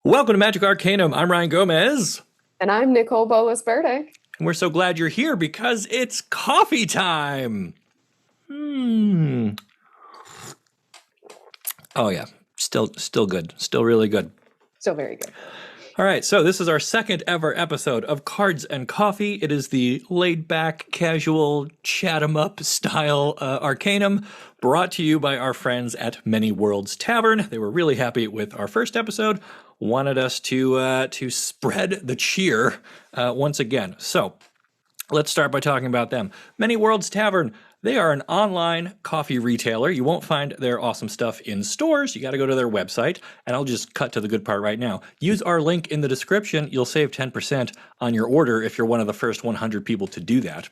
Welcome to Magic Arcanum. I'm Ryan Gomez. And I'm Nicole Bolas-Verde. And we're so glad you're here because it's coffee time. Oh yeah, still good. Still really good. Still very good. All right, so this is our second ever episode of Cards and Coffee. It is the laid-back, casual, chat-em-up style Arcanum brought to you by our friends at Many Worlds Tavern. They were really happy with our first episode, wanted us to spread the cheer once again. So let's start by talking about them. Many Worlds Tavern. They are an online coffee retailer. You won't find their awesome stuff in stores. You got to go to their website, and I'll just cut to the good part right now. Use our link in the description. You'll save 10% on your order if you're one of the first 100 people to do that.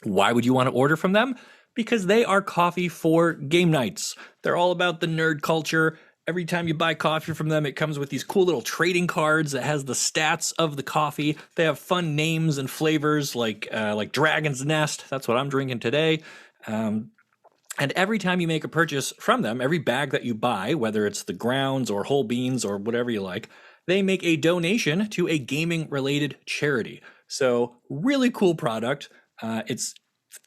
Why would you want to order from them? Because they are coffee for game nights. They're all about the nerd culture. Every time you buy coffee from them, it comes with these cool little trading cards that has the stats of the coffee. They have fun names and flavors like Dragon's Nest. That's what I'm drinking today. And every time you make a purchase from them, every bag that you buy, whether it's the grounds or whole beans or whatever you like, they make a donation to a gaming-related charity. So really cool product. It's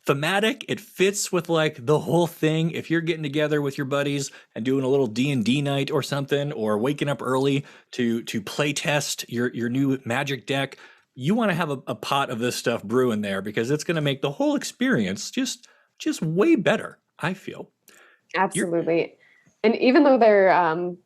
thematic. It fits with like the whole thing. If you're getting together with your buddies and doing a little D&D night or something, or waking up early to play test your new Magic deck, you want to have a pot of this stuff brewing there because it's going to make the whole experience just way better, I feel. Absolutely. And even though they're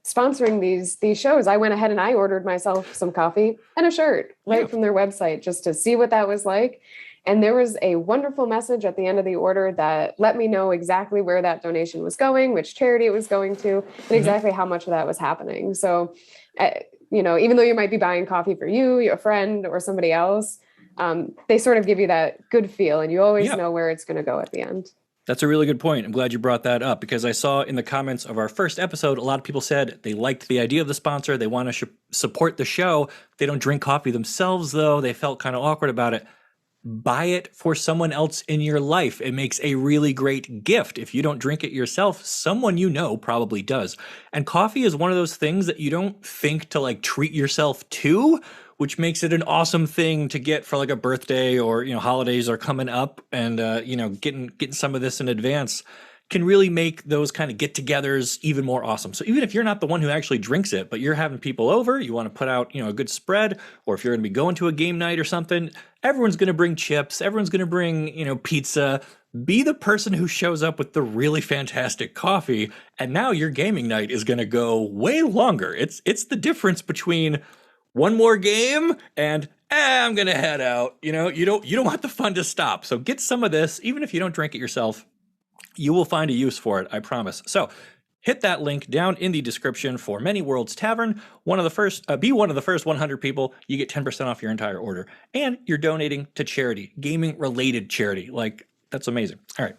sponsoring these shows, I went ahead and I ordered myself some coffee and a shirt from their website just to see what that was like. And there was a wonderful message at the end of the order that let me know exactly where that donation was going, which charity it was going to, and exactly how much of that was happening. So, even though you might be buying coffee for you, your friend, or somebody else, they sort of give you that good feel, and you always know where it's going to go at the end. That's a really good point. I'm glad you brought that up because I saw in the comments of our first episode, a lot of people said they liked the idea of the sponsor. They want to support the show. They don't drink coffee themselves, though. They felt kind of awkward about it. Buy it for someone else in your life. It makes a really great gift. If you don't drink it yourself, someone you know probably does. And coffee is one of those things that you don't think to like treat yourself to, which makes it an awesome thing to get for like a birthday or, holidays are coming up and, getting some of this in advance can really make those kind of get-togethers even more awesome. So even if you're not the one who actually drinks it, but you're having people over, you want to put out, a good spread, or if you're going to be going to a game night or something, everyone's going to bring chips, everyone's going to bring, pizza. Be the person who shows up with the really fantastic coffee, and now your gaming night is going to go way longer. It's the difference between one more game and I'm going to head out. You don't want the fun to stop. So get some of this, even if you don't drink it yourself. You will find a use for it, I promise. So hit that link down in the description for Many Worlds Tavern. Be one of the first 100 people. You get 10% off your entire order. And you're donating to charity, gaming-related charity. That's amazing. All right.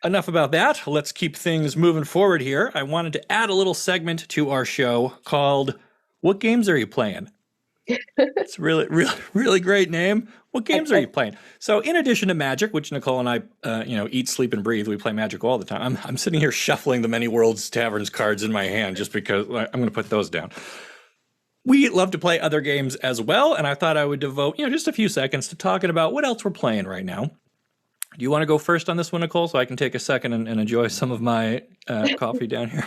Enough about that. Let's keep things moving forward here. I wanted to add a little segment to our show called What Games Are You Playing? It's a really, really, really great name. What games are you playing? So in addition to Magic, which Nicole and I, eat, sleep, and breathe, we play Magic all the time. I'm sitting here shuffling the Many Worlds Taverns cards in my hand just because I'm going to put those down. We love to play other games as well, and I thought I would devote, just a few seconds to talking about what else we're playing right now. Do you want to go first on this one, Nicole, so I can take a second and enjoy some of my coffee down here?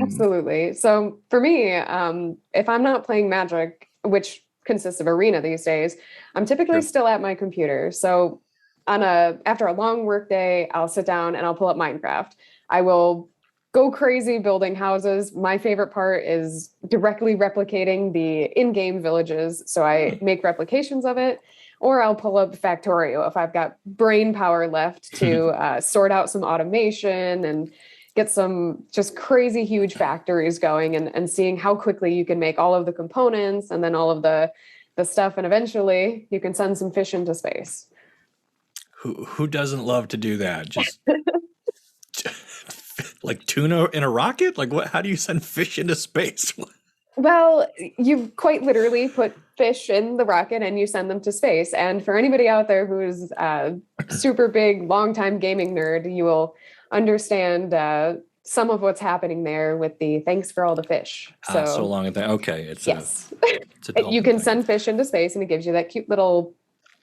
Absolutely. So for me, if I'm not playing Magic, which consists of Arena these days, I'm typically still at my computer. So after a long work day, I'll sit down and I'll pull up Minecraft. I will go crazy building houses. My favorite part is directly replicating the in-game villages. So I make replications of it, or I'll pull up Factorio if I've got brain power left to sort out some automation and get some just crazy huge factories going and seeing how quickly you can make all of the components and then all of the stuff. And eventually you can send some fish into space. Who doesn't love to do that? Just like tuna in a rocket? Like what? How do you send fish into space? Well, you quite literally put fish in the rocket and you send them to space. And for anybody out there who's a super big, longtime gaming nerd, you will understand some of what's happening there with the thanks for all the fish. So So, long as that. Okay, yes, it's a you dolphin can thing. send fish into space and it gives you that cute little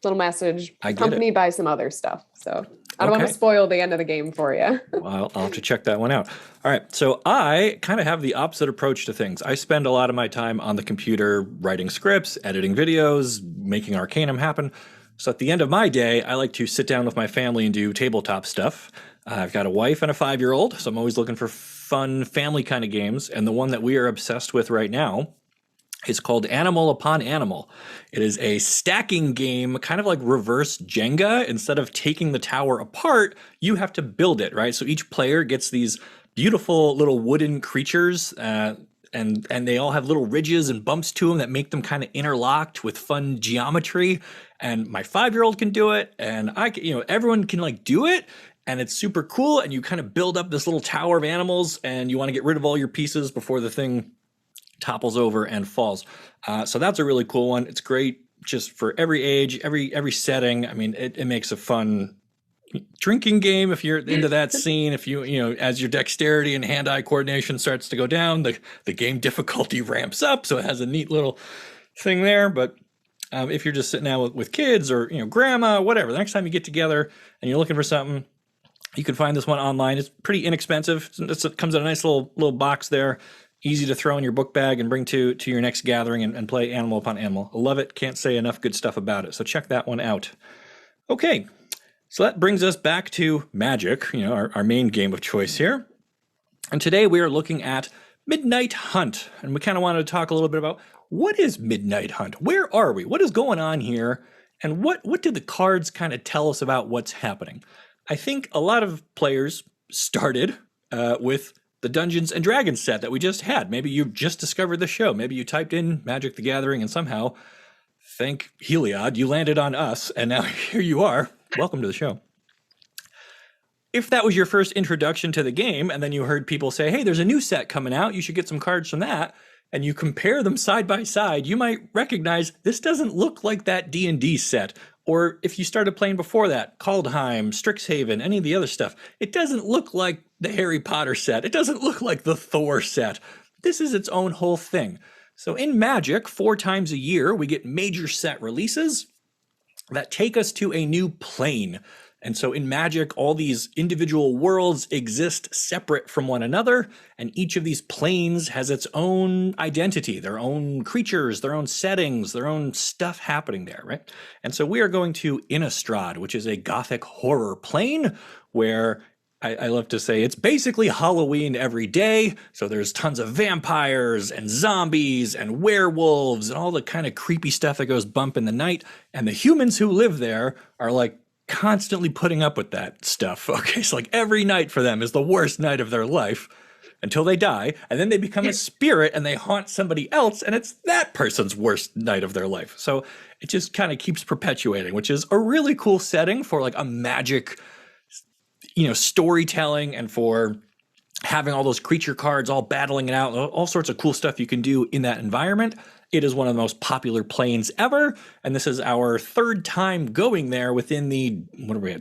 message I get it. accompanied by some other stuff. So, I don't want to Okay. spoil the end of the game for you. Well, I'll have to check that one out. All right. So I kind of have the opposite approach to things. I spend a lot of my time on the computer writing scripts, editing videos, making Arcanum happen. So at the end of my day, I like to sit down with my family and do tabletop stuff. I've got a wife and a 5-year-old, so I'm always looking for fun family kind of games. And the one that we are obsessed with right now is called Animal Upon Animal. It is a stacking game, kind of like reverse Jenga. Instead of taking the tower apart, you have to build it, right? So each player gets these beautiful little wooden creatures, and they all have little ridges and bumps to them that make them kind of interlocked with fun geometry. And my 5-year-old can do it, and everyone can like do it. And it's super cool. And you kind of build up this little tower of animals, and you want to get rid of all your pieces before the thing topples over and falls. So that's a really cool one. It's great just for every age, every setting. I mean, it makes a fun drinking game if you're into that scene. If as your dexterity and hand-eye coordination starts to go down, the game difficulty ramps up. So it has a neat little thing there. But if you're just sitting out with kids or grandma, whatever, the next time you get together and you're looking for something, you can find this one online. It's pretty inexpensive. It comes in a nice little box there. Easy to throw in your book bag and bring to your next gathering and play Animal Upon Animal. I love it. Can't say enough good stuff about it. So check that one out. Okay, so that brings us back to Magic, our main game of choice here. And today we are looking at Midnight Hunt. And we kind of wanted to talk a little bit about what is Midnight Hunt? Where are we? What is going on here? And what did the cards kind of tell us about what's happening? I think a lot of players started with the Dungeons and Dragons set that we just had. Maybe you just discovered the show. Maybe you typed in Magic the Gathering and somehow, thank Heliod, you landed on us, and now here you are. Welcome to the show. If that was your first introduction to the game, and then you heard people say, hey, there's a new set coming out, you should get some cards from that, and you compare them side by side, you might recognize this doesn't look like that D&D set. Or if you started playing before that, Kaldheim, Strixhaven, any of the other stuff, it doesn't look like the Harry Potter set. It doesn't look like the Thor set. This is its own whole thing. So in Magic, 4 times a year, we get major set releases that take us to a new plane. And so in Magic, all these individual worlds exist separate from one another, and each of these planes has its own identity, their own creatures, their own settings, their own stuff happening there, right? And so we are going to Innistrad, which is a gothic horror plane where I love to say it's basically Halloween every day. So there's tons of vampires and zombies and werewolves and all the kind of creepy stuff that goes bump in the night. And the humans who live there are like constantly putting up with that stuff. Okay, so like every night for them is the worst night of their life until they die, and then they become a spirit and they haunt somebody else, and it's that person's worst night of their life. So it just kind of keeps perpetuating, which is a really cool setting for like a magic, storytelling, and for having all those creature cards all battling it out, all sorts of cool stuff you can do in that environment. It is one of the most popular planes ever, and this is our 3rd time going there within the,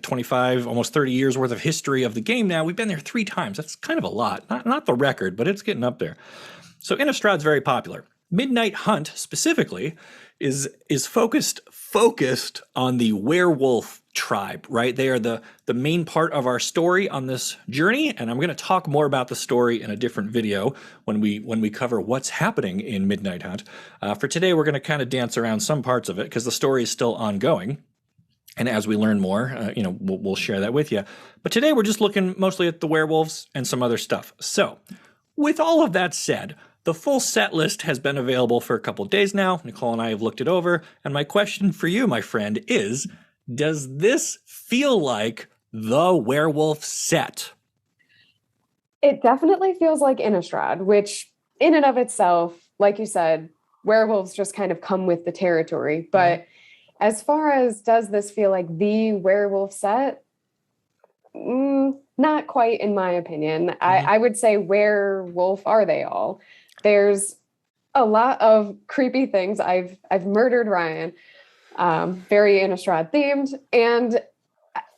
25, almost 30 years worth of history of the game now. We've been there 3 times. That's kind of a lot. Not the record, but it's getting up there. So Innistrad's very popular. Midnight Hunt, specifically, is focused on the werewolf tribe, right? They are the main part of our story on this journey, and I'm going to talk more about the story in a different video when we cover what's happening in Midnight Hunt. For today, we're going to kind of dance around some parts of it because the story is still ongoing. And as we learn more, we'll share that with you. But today, we're just looking mostly at the werewolves and some other stuff. So, with all of that said, the full set list has been available for a couple of days now. Nicole and I have looked it over. And my question for you, my friend, is, does this feel like the werewolf set? It definitely feels like Innistrad, which in and of itself, like you said, werewolves just kind of come with the territory. But as far as does this feel like the werewolf set? Not quite, in my opinion. I would say werewolf are they all? There's a lot of creepy things. I've murdered Ryan, very Innistrad themed, and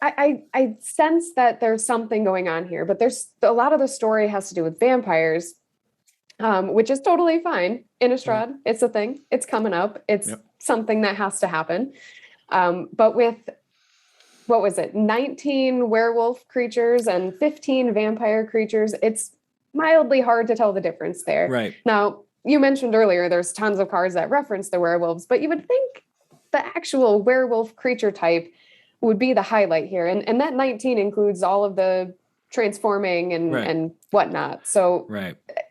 I sense that there's something going on here, but there's a lot of the story has to do with vampires, which is totally fine. Innistrad, it's a thing. It's coming up. It's something that has to happen. But with, what was it, 19 werewolf creatures and 15 vampire creatures, it's mildly hard to tell the difference there. Right. Now, you mentioned earlier there's tons of cards that reference the werewolves, but you would think the actual werewolf creature type would be the highlight here. And that 19 includes all of the transforming and whatnot. So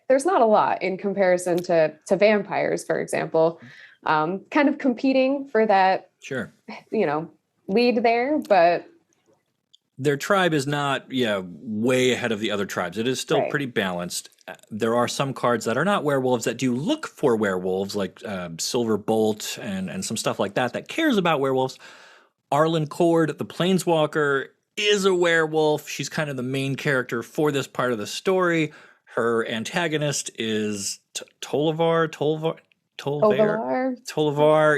there's not a lot in comparison to vampires, for example, kind of competing for that, lead there, but their tribe is not, way ahead of the other tribes. It is still pretty balanced. There are some cards that are not werewolves that do look for werewolves, like Silver Bolt and some stuff like that cares about werewolves. Arlen Cord, the Planeswalker, is a werewolf. She's kind of the main character for this part of the story. Her antagonist is Tollivar.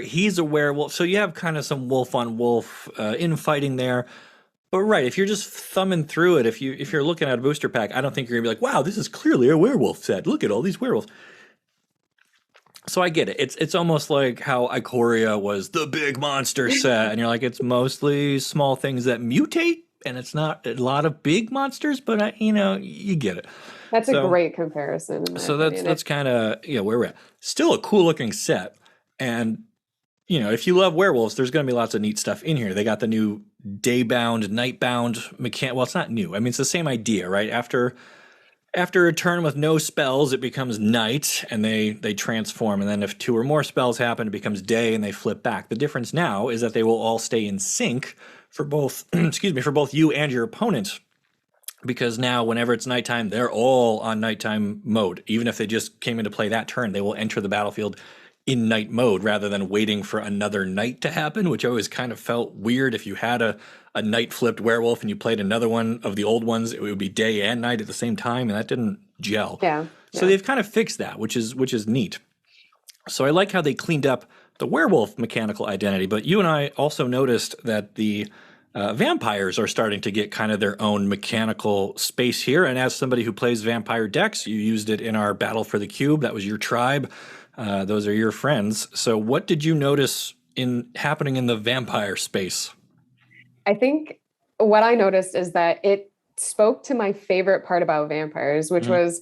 He's a werewolf. So you have kind of some wolf on wolf infighting there. But if you're just thumbing through it, if you're looking at a booster pack, I don't think you're gonna be like, wow, this is clearly a werewolf set. Look at all these werewolves. So I get it. It's almost like how Ikoria was the big monster set, and you're like, it's mostly small things that mutate, and it's not a lot of big monsters, but you get it. That's a great comparison. So that's kind of where we're at. Still a cool looking set, and if you love werewolves, there's going to be lots of neat stuff in here. They got the new day-bound, night-bound mechanic. Well, it's not new. I mean, it's the same idea, right? After a turn with no spells, it becomes night, and they transform. And then if 2 or more spells happen, it becomes day, and they flip back. The difference now is that they will all stay in sync for both, for both you and your opponent. Because now, whenever it's nighttime, they're all on nighttime mode. Even if they just came into play that turn, they will enter the battlefield in night mode rather than waiting for another night to happen, which always kind of felt weird. If you had a night flipped werewolf and you played another one of the old ones, it would be day and night at the same time, and that didn't gel. So they've kind of fixed that, which is neat. So I like how they cleaned up the werewolf mechanical identity, but you and I also noticed that the vampires are starting to get kind of their own mechanical space here. And as somebody who plays vampire decks, you used it in our Battle for the Cube. That was your tribe. Those are your friends. So what did you notice happening in the vampire space? I think what I noticed is that it spoke to my favorite part about vampires, which was,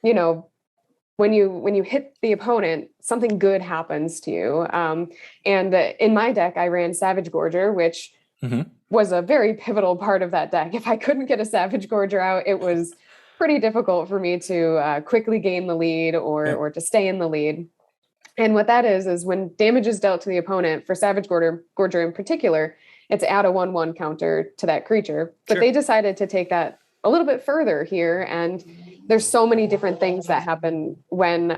when you hit the opponent, something good happens to you. And in my deck, I ran Savage Gorger, which was a very pivotal part of that deck. If I couldn't get a Savage Gorger out, it was pretty difficult for me to quickly gain the lead or to stay in the lead. And what that is when damage is dealt to the opponent, for Savage Gorger in particular, it's add a 1/1 counter to that creature. But they decided to take that a little bit further here, and there's so many different things that happen when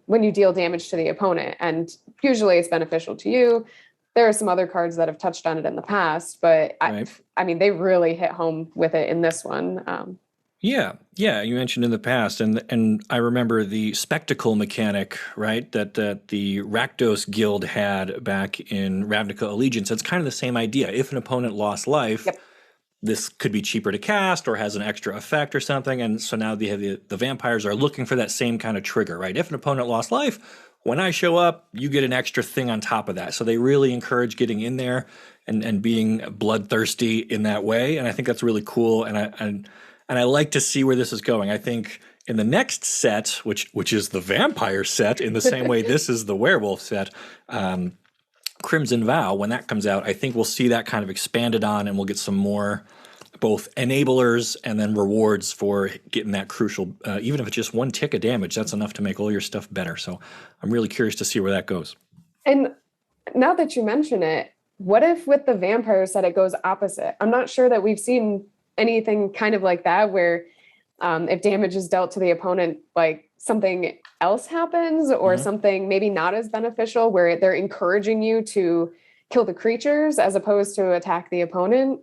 you deal damage to the opponent, and usually it's beneficial to you. There are some other cards that have touched on it in the past, but I mean, they really hit home with it in this one. Yeah, you mentioned in the past, and I remember the spectacle mechanic, right, that the Rakdos Guild had back in Ravnica Allegiance. It's kind of the same idea. If an opponent lost life, this could be cheaper to cast or has an extra effect or something, and so now the vampires are looking for that same kind of trigger, right? If an opponent lost life, when I show up, you get an extra thing on top of that. So they really encourage getting in there and being bloodthirsty in that way, and I think that's really cool, and I like to see where this is going. I think in the next set, which is the vampire set, in the same way this is the werewolf set, Crimson Vow, when that comes out, I think we'll see that kind of expanded on, and we'll get some more both enablers and then rewards for getting that crucial, even if it's just 1 tick of damage, that's enough to make all your stuff better. So I'm really curious to see where that goes. And now that you mention it, what if with the vampire set it goes opposite? I'm not sure that we've seen anything kind of like that, where if damage is dealt to the opponent, like something else happens, or something maybe not as beneficial, where they're encouraging you to kill the creatures as opposed to attack the opponent.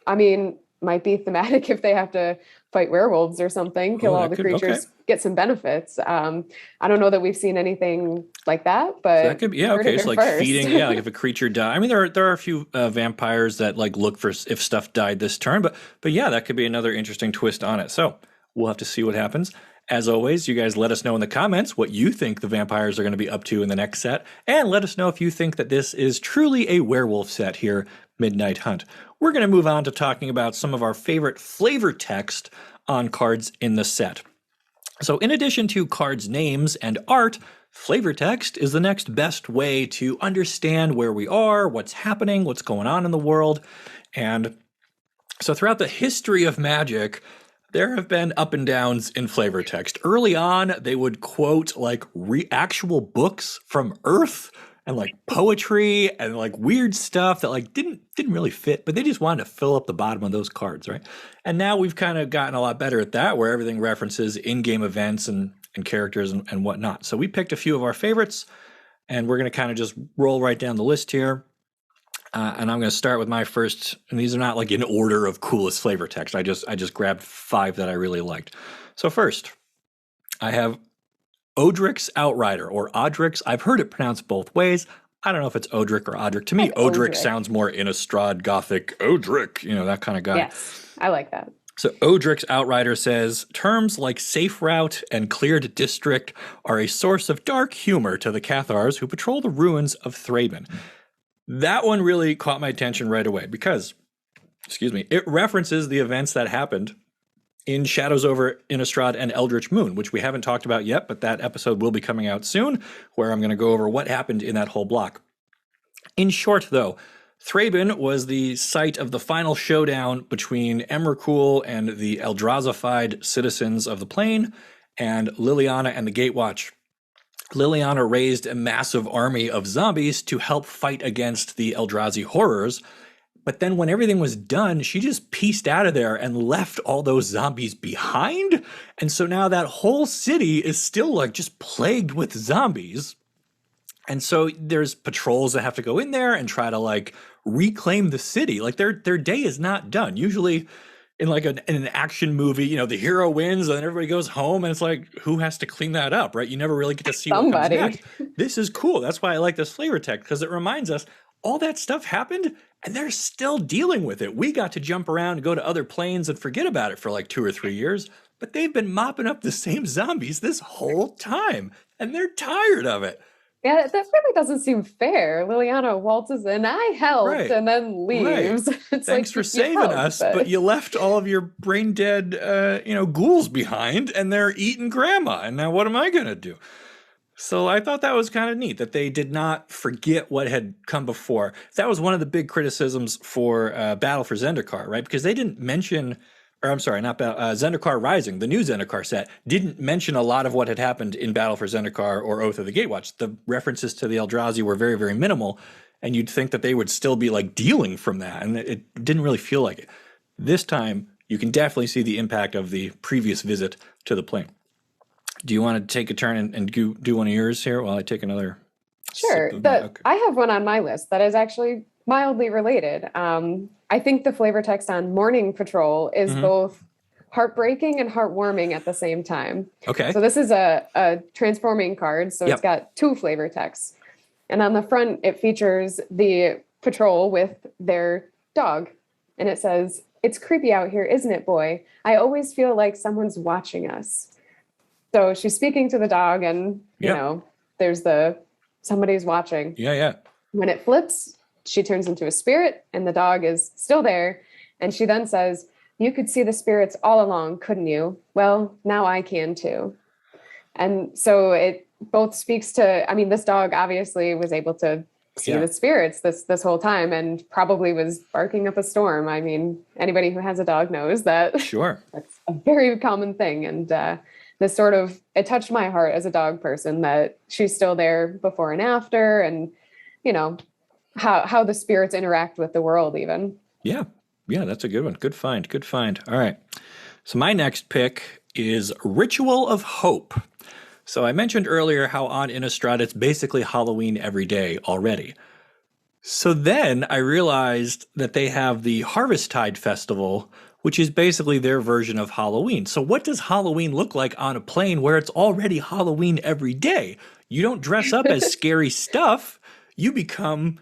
I mean, might be thematic if they have to fight werewolves or something, kill all the creatures, get some benefits. I don't know that we've seen anything like that, but so that could be, yeah, okay. So like feeding, yeah, like if a creature dies. I mean, there are a few vampires that like look for if stuff died this turn, but yeah, that could be another interesting twist on it. So we'll have to see what happens. As always, you guys let us know in the comments what you think the vampires are going to be up to in the next set, and let us know if you think that this is truly a werewolf set here, Midnight Hunt. We're going to move on to talking about some of our favorite flavor text on cards in the set. So in addition to cards' names and art, flavor text is the next best way to understand where we are, what's happening, what's going on in the world. And so throughout the history of Magic, there have been up and downs in flavor text. Early on, they would quote like actual books from Earth and like poetry and like weird stuff that like didn't really fit, but they just wanted to fill up the bottom of those cards, right? And now we've kind of gotten a lot better at that, where everything references in-game events and characters and whatnot. So we picked a few of our favorites, and we're going to kind of just roll right down the list here. And I'm going to start with my first, and these are not like in order of coolest flavor text. I just grabbed 5 that I really liked. So first, I have Oddricks Outrider, or Oddricks. I've heard it pronounced both ways. I don't know if it's Oddrick or Oddrick. To me, Oddrick sounds more Innistrad, Gothic, Oddrick, that kind of guy. Yes, I like that. So Oddricks Outrider says, terms like Safe Route and Cleared District are a source of dark humor to the Cathars who patrol the ruins of Thraben. That one really caught my attention right away because, it references the events that happened in Shadows over Innistrad and Eldritch Moon, which we haven't talked about yet, but that episode will be coming out soon, where I'm going to go over what happened in that whole block. In short, though, Thraben was the site of the final showdown between Emrakul and the Eldrazified citizens of the Plain, and Liliana and the Gatewatch. Liliana raised a massive army of zombies to help fight against the Eldrazi horrors, but then when everything was done, she just pieced out of there and left all those zombies behind. And so now that whole city is still like just plagued with zombies. And so there's patrols that have to go in there and try to like reclaim the city. Like their day is not done. Usually in like in an action movie, the hero wins and then everybody goes home and it's like, who has to clean that up, right? You never really get to see what comes next. This is cool. That's why I like this flavor text, because it reminds us all that stuff happened and they're still dealing with it. We got to jump around and go to other planes and forget about it for like 2 or 3 years, but they've been mopping up the same zombies this whole time and they're tired of it. Yeah, that really doesn't seem fair. Liliana waltzes in, I helped, and then leaves. Right. It's Thanks for saving us, but you left all of your brain dead, ghouls behind, and they're eating grandma. And now what am I going to do? So I thought that was kind of neat that they did not forget what had come before. That was one of the big criticisms for Battle for Zendikar, right? Because they didn't mention... Or I'm sorry, not Zendikar Rising, the new Zendikar set, didn't mention a lot of what had happened in Battle for Zendikar or Oath of the Gatewatch. The references to the Eldrazi were very, very minimal, and you'd think that they would still be like dealing from that, and it didn't really feel like it. This time, you can definitely see the impact of the previous visit to the plane. Do you want to take a turn and do one of yours here while I take another? Sure. I have one on my list that is actually mildly related. I think the flavor text on Morning Patrol is both heartbreaking and heartwarming at the same time. Okay. So this is a transforming card. So it's got 2 flavor texts. And on the front, it features the patrol with their dog. And it says, "It's creepy out here, isn't it, boy? I always feel like someone's watching us." So she's speaking to the dog and, there's somebody's watching. Yeah. When it flips, she turns into a spirit and the dog is still there. And she then says, "You could see the spirits all along, couldn't you? Well, now I can too." And so it both speaks to, this dog obviously was able to see the spirits this whole time and probably was barking up a storm. Anybody who has a dog knows that. Sure. That's a very common thing. And this it touched my heart as a dog person that she's still there before and after, and, how the spirits interact with the world even. Yeah, that's a good one. Good find. All right. So my next pick is Ritual of Hope. So I mentioned earlier how on Innistrad it's basically Halloween every day already. So then I realized that they have the Harvesttide Festival, which is basically their version of Halloween. So what does Halloween look like on a plane where it's already Halloween every day? You don't dress up as scary stuff. You become,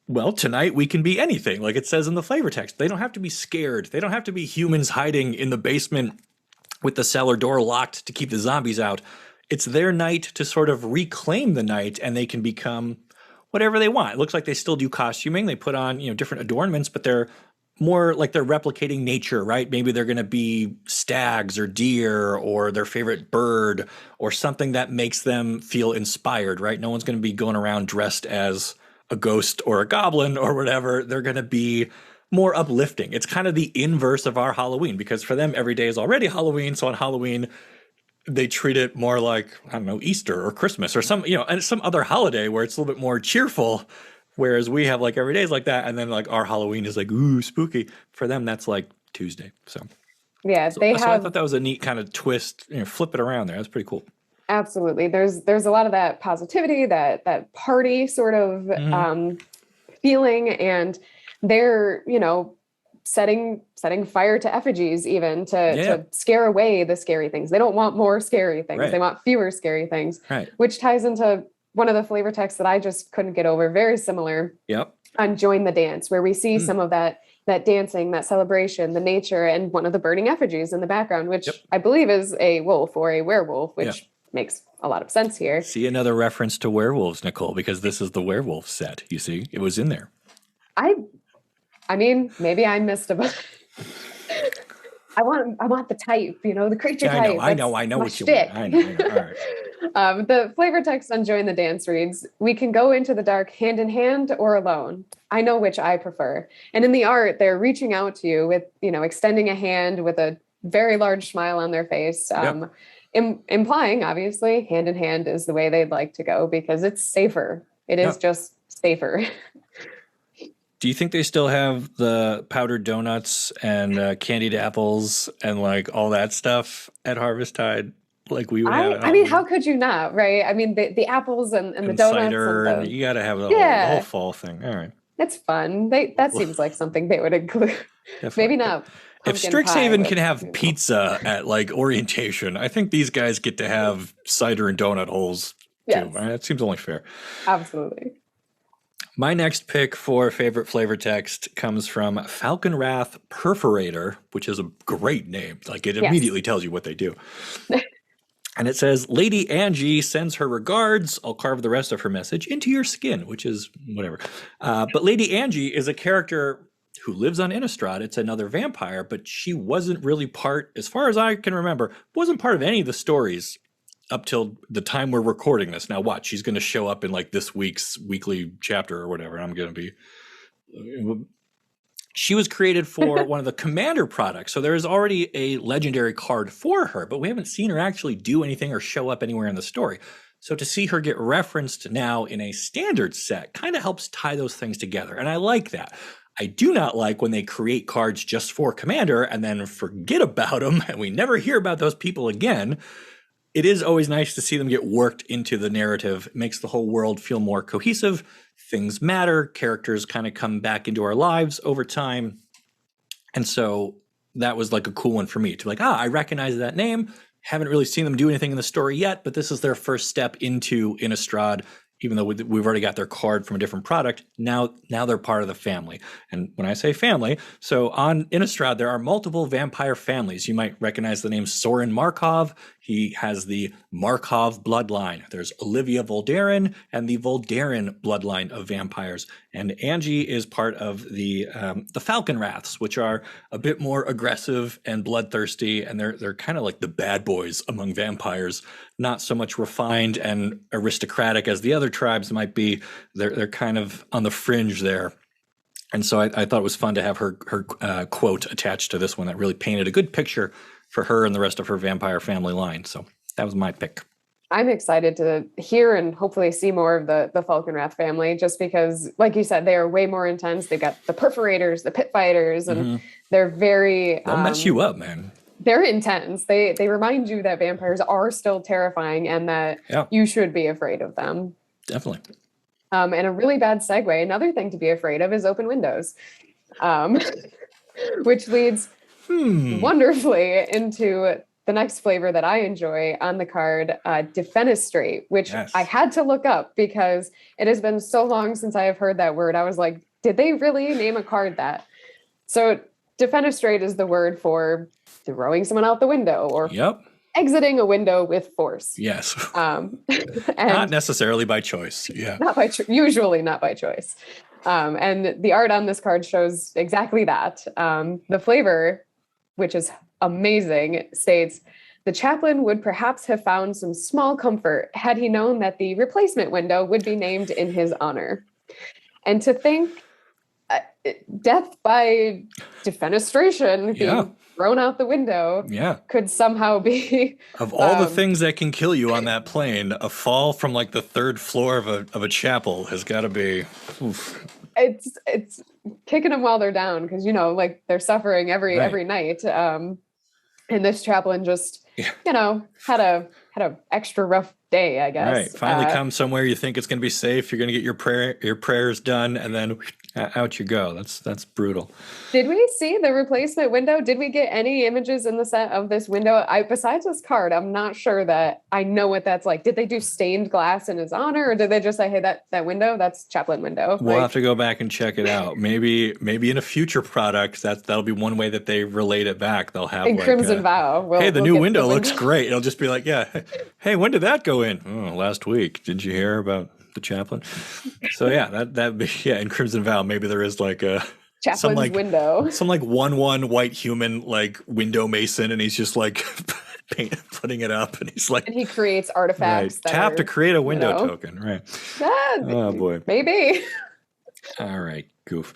well, tonight we can be anything, like it says in the flavor text. They don't have to be scared. They don't have to be humans hiding in the basement with the cellar door locked to keep the zombies out. It's their night to sort of reclaim the night, and they can become whatever they want. It looks like they still do costuming. They put on, different adornments, but they're more like they're replicating nature, right? Maybe they're going to be stags or deer or their favorite bird or something that makes them feel inspired, right? No one's going to be going around dressed as a ghost or a goblin or whatever. They're going to be more uplifting. It's kind of the inverse of our Halloween, because for them, every day is already Halloween. So on Halloween, they treat it more like, I don't know, Easter or Christmas or some, and some other holiday where it's a little bit more cheerful. Whereas we have like every day is like that. And then like our Halloween is like, ooh, spooky. For them, that's like Tuesday. So yeah, so I thought that was a neat kind of twist, flip it around there. That's pretty cool. Absolutely. There's a lot of that positivity, that party sort of feeling, and they're, setting fire to effigies even to scare away the scary things. They don't want more scary things. Right. They want fewer scary things, right. Which ties into one of the flavor texts that I just couldn't get over. Very similar on Join the Dance, where we see some of that dancing, that celebration, the nature, and one of the burning effigies in the background, which I believe is a wolf or a werewolf, which makes a lot of sense here. See another reference to werewolves, Nicole, because this is the werewolf set. You see, it was in there. I mean, maybe I missed a bunch. I want the type, the creature type. I know what you want. I know. All right. The flavor text on Join the Dance reads, "We can go into the dark hand in hand or alone. I know which I prefer." And in the art, they're reaching out to you with, extending a hand with a very large smile on their face, implying, obviously, hand in hand is the way they'd like to go because it's safer. It is just safer. Do you think they still have the powdered donuts and candied apples and like all that stuff at Harvesttide? Like we would have. I mean, how could you not, right? I mean, the apples and the donuts cider, and you got to have the whole fall thing. All right, it's fun. That seems like something they would include. Maybe not. If Strixhaven can have pizza at like orientation, I think these guys get to have cider and donut holes too. Right? That seems only fair. Absolutely. My next pick for favorite flavor text comes from falconrath Perforator, which is a great name. Like it immediately tells you what they do. And it says, "Lady Angie sends her regards. I'll carve the rest of her message into your skin," which is whatever. But Lady Angie is a character who lives on Innistrad. It's another vampire, but she wasn't really part, as far as I can remember, wasn't part of any of the stories up till the time we're recording this. Now watch, she's going to show up in like this week's weekly chapter or whatever. I'm going to be... She was created for one of the commander products. So there is already a legendary card for her, but we haven't seen her actually do anything or show up anywhere in the story. So to see her get referenced now in a standard set kind of helps tie those things together. And I like that. I do not like when they create cards just for commander and then forget about them and we never hear about those people again. It is always nice to see them get worked into the narrative. It makes the whole world feel more cohesive. Things matter. Characters kind of come back into our lives over time. And so that was like a cool one for me to be like, I recognize that name. Haven't really seen them do anything in the story yet, but this is their first step into Innistrad. Even though we've already got their card from a different product, now they're part of the family. And when I say family, so on Innistrad, there are multiple vampire families. You might recognize the name Soren Markov. He has the Markov bloodline. There's Olivia Voldaren and the Voldaren bloodline of vampires. And Angie is part of the falconraths, which are a bit more aggressive and bloodthirsty, and they're kind of like the bad boys among vampires. Not so much refined and aristocratic as the other tribes might be. They're kind of on the fringe there. And so I thought it was fun to have her quote attached to this one that really painted a good picture for her and the rest of her vampire family line. So that was my pick. I'm excited to hear and hopefully see more of the Falconrath family, just because, like you said, they are way more intense. They've got the perforators, the pit fighters, and they're very... They'll mess you up, man. They're intense. They remind you that vampires are still terrifying and that you should be afraid of them. Definitely. And a really bad segue, another thing to be afraid of is open windows, um, which leads wonderfully into the next flavor that I enjoy on the card, defenestrate, which I had to look up because it has been so long since I have heard that word. I was like, did they really name a card that? So defenestrate is the word for throwing someone out the window or exiting a window with force. Yes. And not necessarily by choice. Yeah. Not by usually not by choice. And the art on this card shows exactly that. The flavor, which is amazing, states, the chaplain would perhaps have found some small comfort had he known that the replacement window would be named in his honor. And to think death by defenestration being thrown out the window could somehow be... Of all the things that can kill you on that plane, a fall from like the third floor of a chapel has got to be... Oof. It's kicking them while they're down because, you know, like they're suffering every night. And this chaplain just, you know, had a extra rough day, I guess. Right. Finally come somewhere you think it's going to be safe. You're going to get your prayers done, and then out you go. That's brutal. Did we see the replacement window? Did we get any images in the set of this window? Besides this card, I'm not sure that I know what that's like. Did they do stained glass in his honor, or did they just say, hey, that window, that's chaplain window? We'll have to go back and check it out. Maybe in a future product, that'll be one way that they relate it back. They'll have in Crimson Vow. Hey, the new window looks great. It'll just be like, hey, when did that go in? Oh, last week. Did you hear about the chaplain? So that'd be in Crimson Vow. Maybe there is like a chaplain's window, some like 1/1 white human like window mason, and he's just like putting it up, and he's like, and he creates artifacts. Right. Tap to create a window token, right? Oh boy, maybe. All right, goof.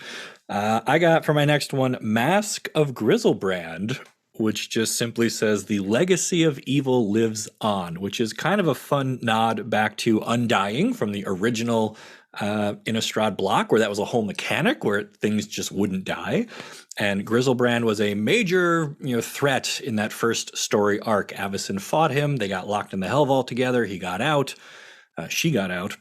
I got for my next one, Mask of Grizzlebrand, which just simply says the legacy of evil lives on, which is kind of a fun nod back to Undying from the original Innistrad block, where that was a whole mechanic where things just wouldn't die. And Grizzlebrand was a major threat in that first story arc. Avacyn fought him. They got locked in the Hell Vault together. He got out. She got out.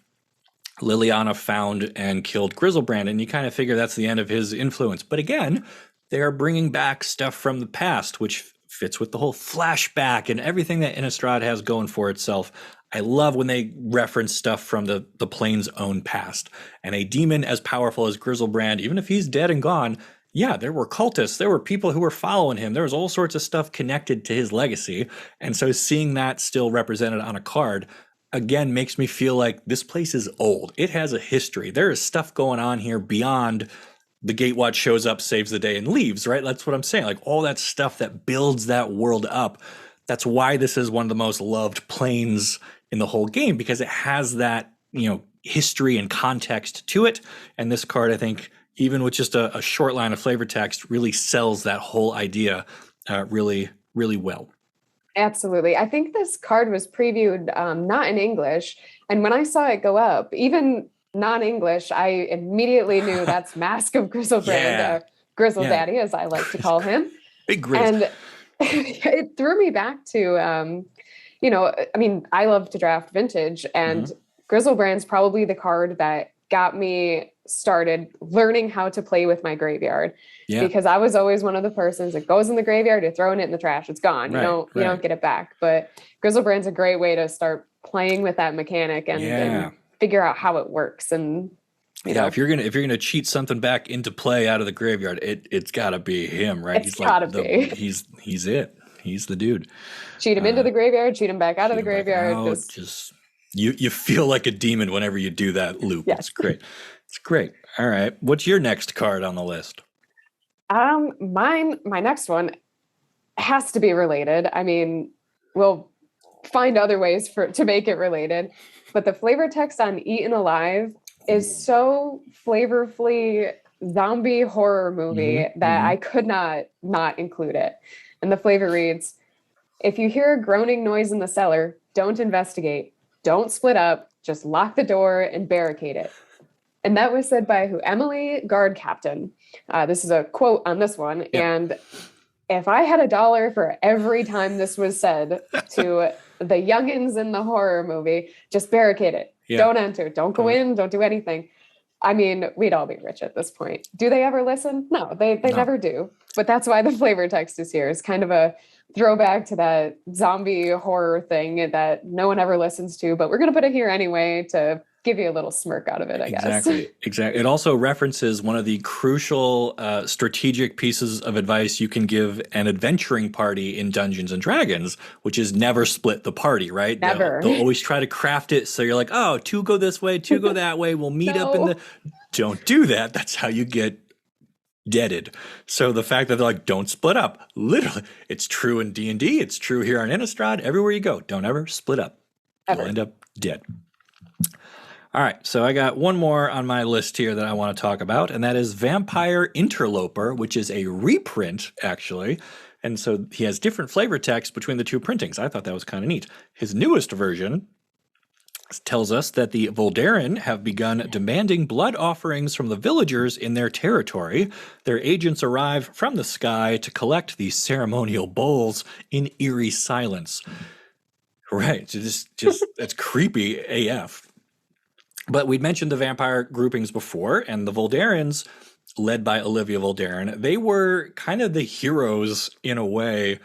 Liliana found and killed Grizzlebrand, and you kind of figure that's the end of his influence. But again, they are bringing back stuff from the past, which fits with the whole flashback and everything that Innistrad has going for itself. I love when they reference stuff from the plane's own past. And a demon as powerful as Grizzlebrand, even if he's dead and gone, there were cultists, there were people who were following him. There was all sorts of stuff connected to his legacy. And so seeing that still represented on a card, again, makes me feel like this place is old. It has a history. There is stuff going on here beyond the Gatewatch shows up, saves the day, and leaves, right? That's what I'm saying. Like all that stuff that builds that world up. That's why this is one of the most loved planes in the whole game, because it has that, history and context to it. And this card, I think, even with just a short line of flavor text, really sells that whole idea really, really well. Absolutely. I think this card was previewed not in English. And when I saw it go up, even non-English, I immediately knew that's Mask of Grizzlebrand, Grizzle Daddy, as I like to call him. Big Grizz. And it threw me back to, I love to draft vintage, and Grizzlebrand's probably the card that got me started learning how to play with my graveyard, because I was always one of the persons that goes in the graveyard, you're throwing it in the trash, it's gone. You don't get it back. But Grizzlebrand's a great way to start playing with that mechanic and figure out how it works. And if you're gonna cheat something back into play out of the graveyard, it's gotta be him, right? He's it. He's the dude. Cheat him into the graveyard, cheat him back out of the graveyard. Just you feel like a demon whenever you do that loop. Yes. It's great. It's great. All right. What's your next card on the list? My next one has to be related. I mean, we'll find other ways to make it related, but the flavor text on Eaten Alive is so flavorfully zombie horror movie that I could not include it. And the flavor reads, if you hear a groaning noise in the cellar, don't investigate. Don't split up. Just lock the door and barricade it. And that was said by Emily, guard captain. This is a quote on this one. Yep. And if I had $1 for every time this was said to the youngins in the horror movie, just barricade it. Yeah. Don't enter. Don't go in. Don't do anything. I mean, we'd all be rich at this point. Do they ever listen? No, they never do. But that's why the flavor text is here. It's kind of a throwback to that zombie horror thing that no one ever listens to, but we're going to put it here anyway to give you a little smirk out of it, I guess. Exactly. It also references one of the crucial strategic pieces of advice you can give an adventuring party in Dungeons and Dragons, which is never split the party, right? Never. They'll always try to craft it so you're like, oh, 2 go this way, 2 go that way. We'll meet up in the... Don't do that. That's how you get deaded. So the fact that they're like, don't split up, literally, it's true in D&D. It's true here on Innistrad. Everywhere you go, don't ever split up. Ever. You'll end up dead. All right, so I got one more on my list here that I want to talk about, and that is Vampireinterloper, which is a reprint, actually. And so he has different flavor text between the 2 printings. I thought that was kind of neat. His newest version tells us that the Voldaren have begun demanding blood offerings from the villagers in their territory. Their agents arrive from the sky to collect these ceremonial bowls in eerie silence. Right, so just that's creepy AF. But we'd mentioned the vampire groupings before, and the Voldarens, led by Olivia Voldaren, they were kind of the heroes in a way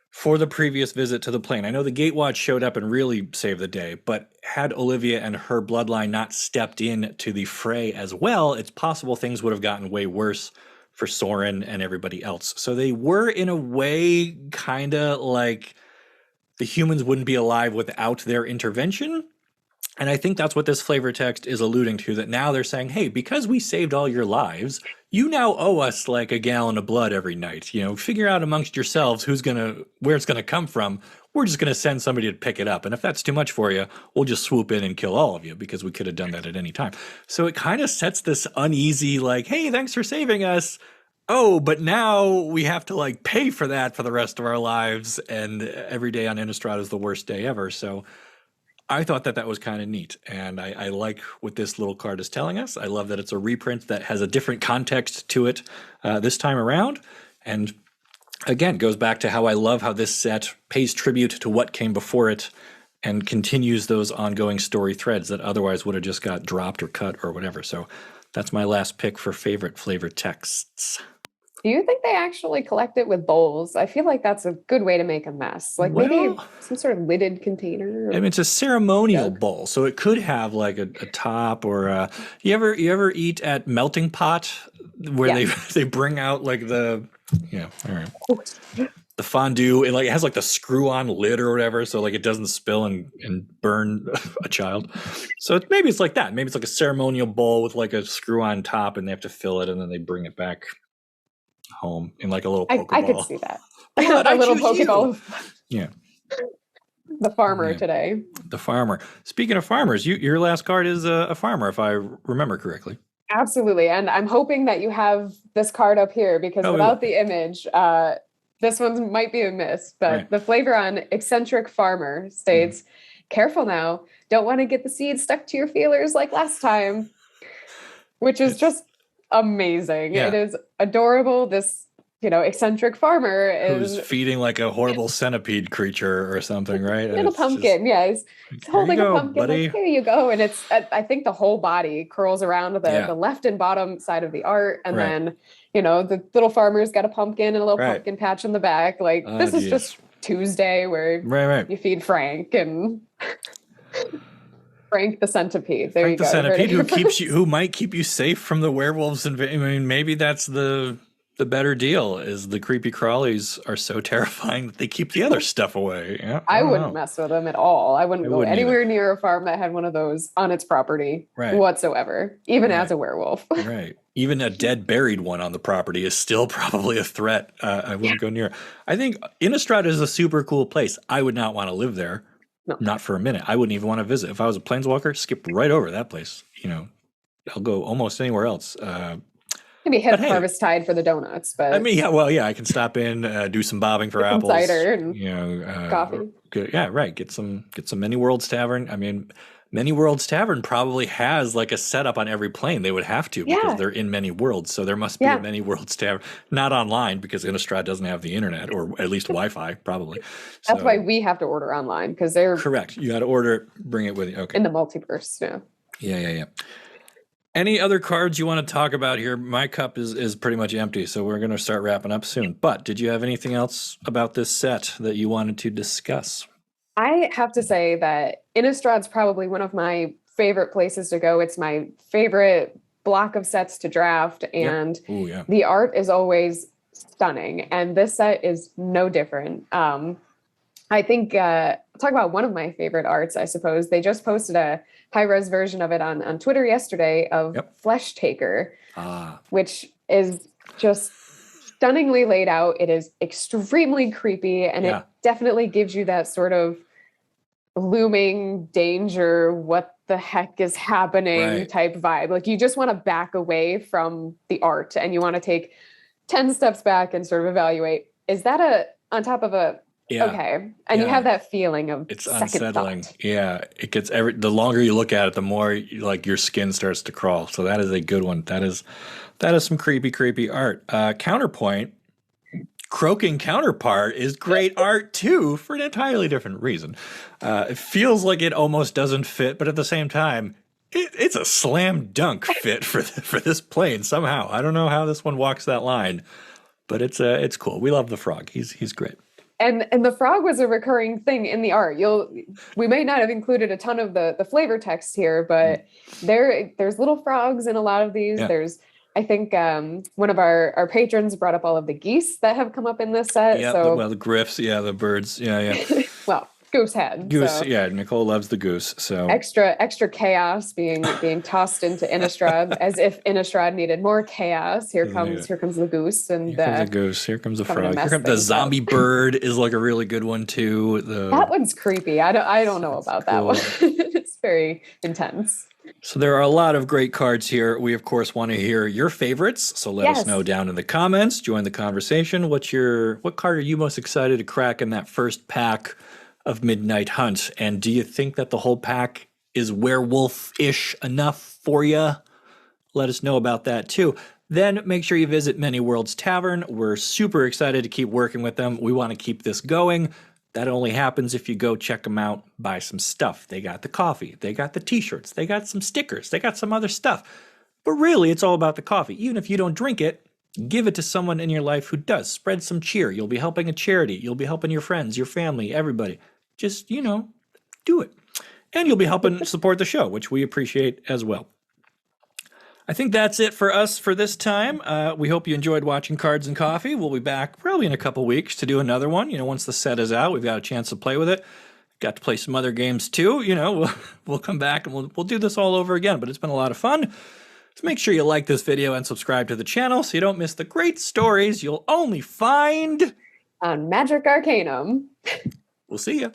for the previous visit to the plane. I know the Gatewatch showed up and really saved the day, but had Olivia and her bloodline not stepped in to the fray as well, it's possible things would have gotten way worse for Soren and everybody else. So they were, in a way, kind of like the humans wouldn't be alive without their intervention. And I think that's what this flavor text is alluding to, that now they're saying, hey, because we saved all your lives, you now owe us like a gallon of blood every night. You know, figure out amongst yourselves where it's gonna come from. We're just gonna send somebody to pick it up. And if that's too much for you, we'll just swoop in and kill all of you, because we could have done that at any time. So it kind of sets this uneasy, like, hey, thanks for saving us. Oh, but now we have to like pay for that for the rest of our lives. And every day on Innistrad is the worst day ever. So I thought that was kind of neat, and I like what this little card is telling us. I love that it's a reprint that has a different context to it this time around, and again, goes back to how I love how this set pays tribute to what came before it and continues those ongoing story threads that otherwise would have just got dropped or cut or whatever. So that's my last pick for favorite flavor texts. Do you think they actually collect it with bowls? I feel like that's a good way to make a mess. Like maybe some sort of lidded container. I mean, it's a ceremonial bowl, so it could have like a top or you ever eat at Melting Pot where they bring out like the all right. The fondue, it has like the screw-on lid or whatever, so like it doesn't spill and burn a child. So maybe it's like that. Maybe it's like a ceremonial bowl with like a screw-on top, and they have to fill it, and then they bring it back home in like a little Pokeball. I could see that. A little Pokeball. Yeah. The farmer today. The farmer. Speaking of farmers, your last card is a farmer, if I remember correctly. Absolutely. And I'm hoping that you have this card up here, because without the image, this one might be a miss. But the flavor on Eccentric Farmer states, careful now, don't want to get the seeds stuck to your feelers like last time, which is just amazing. It is adorable. This, eccentric farmer is who's feeding like a horrible centipede creature or something, right? Little pumpkin. He's holding a pumpkin. Buddy. Like, here you go. And it's, I think the whole body curls around the left and bottom side of the art. And then, the little farmer's got a pumpkin and a little pumpkin patch in the back. Like, this is just Tuesday where you feed Frank and Frank the centipede. There Frank you go. The centipede who might keep you safe from the werewolves. And I mean, maybe that's the better deal, is the creepy crawlies are so terrifying that they keep the other stuff away. Yeah, I wouldn't mess with them at all. I wouldn't go anywhere near a farm that had one of those on its property whatsoever, even as a werewolf. Right. Even a dead buried one on the property is still probably a threat. I wouldn't go near. I think Innistrad is a super cool place. I would not want to live there. No. Not for a minute. I wouldn't even want to visit. If I was a planeswalker, skip right over that place. I'll go almost anywhere else. Maybe hit Harvest Tide for the donuts, but I mean, I can stop in, do some bobbing for apples, cider, and coffee. Get some Many Worlds Tavern. I mean, Many Worlds Tavern probably has like a setup on every plane. They would have to because Yeah. they're in Many Worlds. So there must be a Yeah. Many Worlds Tavern, not online because Innistrad doesn't have the internet or at least Wi-Fi probably. That's why So we have to order online because they're correct. You got to order it, bring it with you. Okay. in the multiverse. Yeah. Yeah. Any other cards you want to talk about here? My cup is pretty much empty, so we're going to start wrapping up soon. But did you have anything else about this set that you wanted to discuss? I have to say that Innistrad's probably one of my favorite places to go. It's my favorite block of sets to draft, and Ooh, yeah. the art is always stunning. And this set is no different. I think talk about one of my favorite arts, I suppose. They just posted a high-res version of it on Twitter yesterday of Flesh Taker, which is just stunningly laid out. It is extremely creepy, and it definitely gives you that sort of looming danger, what the heck is happening type vibe. Like you just want to back away from the art and you want to take 10 steps back and sort of evaluate, is that on top of a okay. And you have that feeling of it's second unsettling. thought. Yeah. It gets the longer you look at it, the more like your skin starts to crawl. So that is a good one. That is some creepy art. Counterpoint, Croaking Counterpart is great art too for an entirely different reason. It feels like it almost doesn't fit, but at the same time, it's a slam dunk fit for this plane somehow. I don't know how this one walks that line, but it's cool. We love the frog. He's great. And the frog was a recurring thing in the art. We may not have included a ton of the flavor text here, but there's little frogs in a lot of these. Yeah. I think one of our patrons brought up all of the geese that have come up in this set. Yeah, so the griffs, the birds, yeah. Well, goose head. Goose, so. yeah. Nicole loves the goose, so extra chaos being tossed into Innistrad as if Innistrad needed more chaos. Here comes the goose, and here comes the goose. Here comes the frog. Here comes the zombie bird is like a really good one too. That one's creepy. I don't know about that one. It's very intense. So there are a lot of great cards here. We, of course, want to hear your favorites. So let us know down in the comments. Join the conversation. What card are you most excited to crack in that first pack of Midnight Hunt? And do you think that the whole pack is werewolf-ish enough for you? Let us know about that, too. Then make sure you visit Many Worlds Tavern. We're super excited to keep working with them. We want to keep this going. That only happens if you go check them out, buy some stuff. They got the coffee, they got the t-shirts, they got some stickers, they got some other stuff. But really, it's all about the coffee. Even if you don't drink it, give it to someone in your life who does. Spread some cheer. You'll be helping a charity. You'll be helping your friends, your family, everybody. Just, do it. And you'll be helping support the show, which we appreciate as well. I think that's it for us for this time. We hope you enjoyed watching Cards and Coffee. We'll be back probably in a couple weeks to do another one. Once the set is out, we've got a chance to play with it. Got to play some other games too. We'll come back and we'll do this all over again. But it's been a lot of fun. So make sure you like this video and subscribe to the channel so you don't miss the great stories you'll only find on Magic Arcanum. We'll see ya.